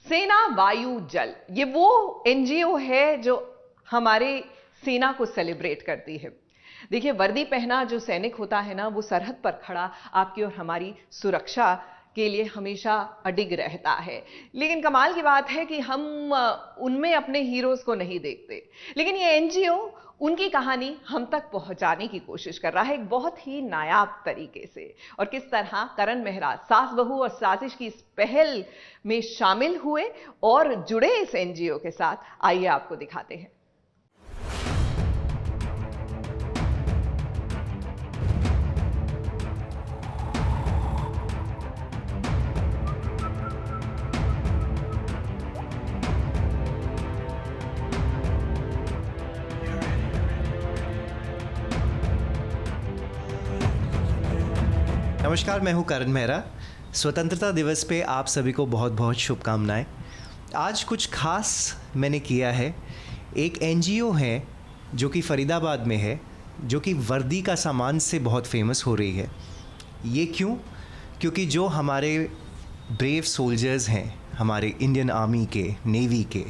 सेना वायु जल, ये वो एनजीओ है जो हमारे सेना को सेलिब्रेट करती है। देखिए, वर्दी पहना जो सैनिक होता है ना, वो सरहद पर खड़ा आपकी और हमारी सुरक्षा के लिए हमेशा अडिग रहता है। लेकिन कमाल की बात है कि हम उनमें अपने हीरोज को नहीं देखते, लेकिन ये एनजीओ उनकी कहानी हम तक पहुंचाने की कोशिश कर रहा है एक बहुत ही नायाब तरीके से। और किस तरह करण मेहरा सास बहू और साजिश की इस पहल में शामिल हुए और जुड़े इस एनजीओ के साथ, आइए आपको दिखाते हैं। नमस्कार, मैं हूं करण मेहरा। स्वतंत्रता दिवस पे आप सभी को बहुत बहुत शुभकामनाएं। आज कुछ खास मैंने किया है। एक एनजीओ है जो कि फरीदाबाद में है, जो कि वर्दी का सामान से बहुत फेमस हो रही है। ये क्यों? क्योंकि जो हमारे ब्रेव सोल्जर्स हैं, हमारे इंडियन आर्मी के, नेवी के,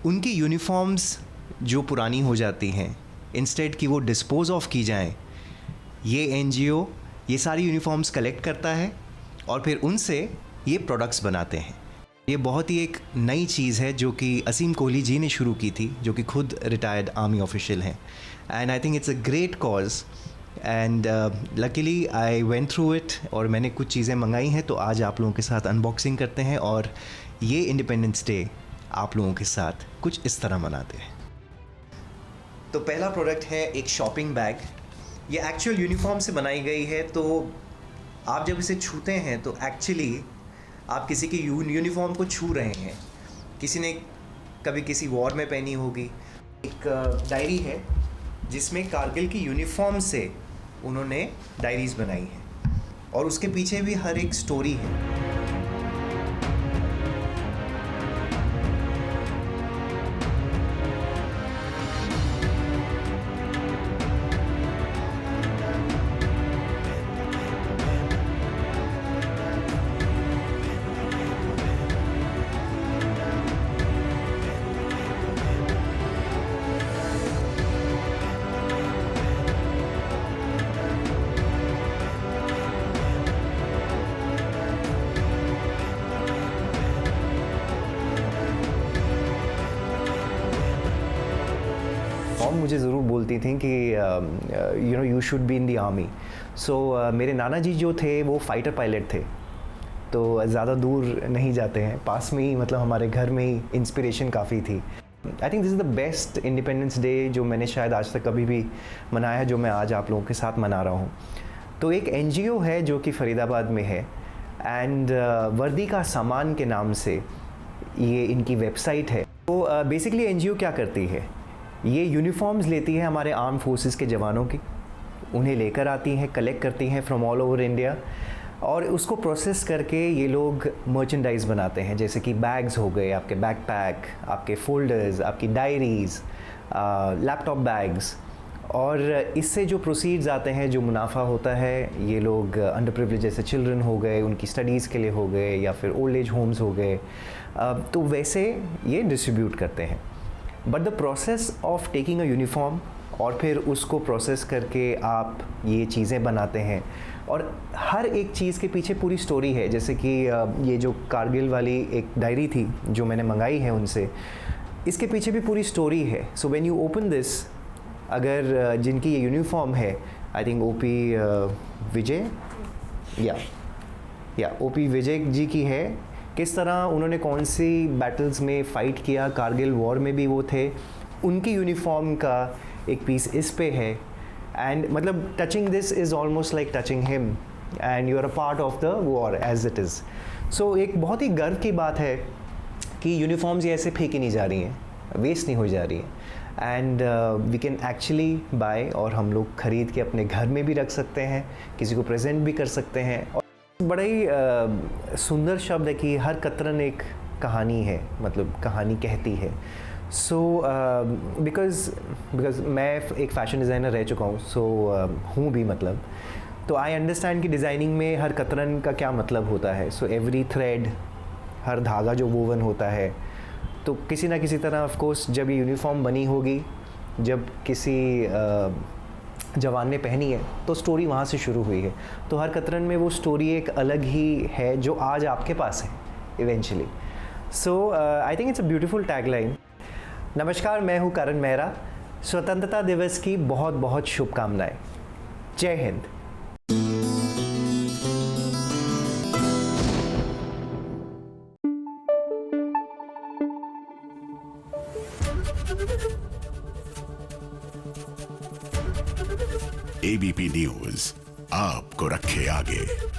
उनकी यूनिफॉर्म्स जो पुरानी हो जाती हैं, इंस्टेड कि वो डिस्पोज ऑफ की जाएं, ये एनजीओ ये सारी यूनिफॉर्म्स कलेक्ट करता है और फिर उनसे ये प्रोडक्ट्स बनाते हैं। ये बहुत ही एक नई चीज़ है जो कि असीम कोहली जी ने शुरू की थी, जो कि खुद रिटायर्ड आर्मी ऑफिशियल हैं। And I think it's a great cause and luckily I went through it और मैंने कुछ चीज़ें मंगाई हैं, तो आज आप लोगों के साथ अनबॉक्सिंग करते हैं और ये इंडिपेंडेंस डे आप लोगों के साथ कुछ इस तरह मनाते हैं। तो पहला प्रोडक्ट है एक शॉपिंग बैग। ये एक्चुअल यूनिफॉर्म से बनाई गई है, तो आप जब इसे छूते हैं तो एक्चुअली आप किसी की यूनिफॉर्म को छू रहे हैं। किसी ने कभी किसी वॉर में पहनी होगी। एक डायरी है जिसमें कारगिल की यूनिफॉर्म से उन्होंने डायरीज़ बनाई हैं और उसके पीछे भी हर एक स्टोरी है। मुझे ज़रूर बोलती थी कि you should be in the army. So मेरे नाना जी जो थे वो फाइटर पायलट थे, तो ज़्यादा दूर नहीं जाते हैं, पास में ही, मतलब हमारे घर में ही इंस्पिरेशन काफ़ी थी। I think this is the best independence day जो मैंने शायद आज तक कभी भी मनाया है, जो मैं आज आप लोगों के साथ मना रहा हूँ। तो एक एनजीओ है जो कि फरीदाबाद में है एंड वर्दी का सामान के नाम से ये इनकी वेबसाइट है। तो बेसिकली एनजीओ क्या करती है, ये यूनिफॉर्म्स लेती है हमारे आर्म फोर्सेस के जवानों की, उन्हें लेकर आती हैं, कलेक्ट करती हैं फ्रॉम ऑल ओवर इंडिया और उसको प्रोसेस करके ये लोग मर्चेंडाइज बनाते हैं, जैसे कि बैग्स हो गए, आपके बैकपैक, आपके फोल्डर्स, आपकी डायरीज़, लैपटॉप बैग्स। और इससे जो प्रोसीड्स आते हैं, जो मुनाफा होता है, ये लोग अंडर प्रिविलेज जैसे चिल्ड्रन हो गए, उनकी स्टडीज़ के लिए हो गए, या फिर ओल्ड एज होम्स हो गए, तो वैसे ये डिस्ट्रीब्यूट करते हैं। But the process of taking a uniform और फिर उसको प्रोसेस करके आप ये चीज़ें बनाते हैं और हर एक चीज़ के पीछे पूरी स्टोरी है। जैसे कि ये जो कारगिल वाली एक डायरी थी जो मैंने मंगाई है उनसे, इसके पीछे भी पूरी स्टोरी है। So when you open this, अगर जिनकी ये यूनिफॉर्म है, आई थिंक ओपी विजय या ओपी विजय जी की है, किस तरह उन्होंने कौन सी बैटल्स में फ़ाइट किया, कारगिल वॉर में भी वो थे, उनकी यूनिफॉर्म का एक पीस इस पे है। एंड मतलब touching this is almost like touching him and you are a part of the war as it is. So एक बहुत ही गर्व की बात है कि यूनिफॉर्म्स ये ऐसे फेंकी नहीं जा रही हैं, वेस्ट नहीं हो जा रही हैं and we can actually buy, और हम लोग ख़रीद के अपने घर में भी रख सकते हैं, किसी को प्रेजेंट भी कर सकते हैं। बड़ा ही सुंदर शब्द है कि हर कतरन एक कहानी है, मतलब कहानी कहती है। सो बिकॉज मैं एक फ़ैशन डिज़ाइनर रह चुका हूँ, सो हूँ भी, मतलब तो आई अंडरस्टैंड कि डिज़ाइनिंग में हर कतरन का क्या मतलब होता है। सो एवरी थ्रेड, हर धागा जो वोवन होता है, तो किसी ना किसी तरह ऑफ कोर्स जब ये यूनिफॉर्म बनी होगी, जब किसी जवान ने पहनी है, तो स्टोरी वहाँ से शुरू हुई है। तो हर कतरन में वो स्टोरी एक अलग ही है जो आज आपके पास है eventually. So I think it's a beautiful tagline. नमस्कार, मैं हूँ करण मेहरा। स्वतंत्रता दिवस की बहुत बहुत शुभकामनाएं। जय हिंद। एबीपी न्यूज आपको रखे आगे।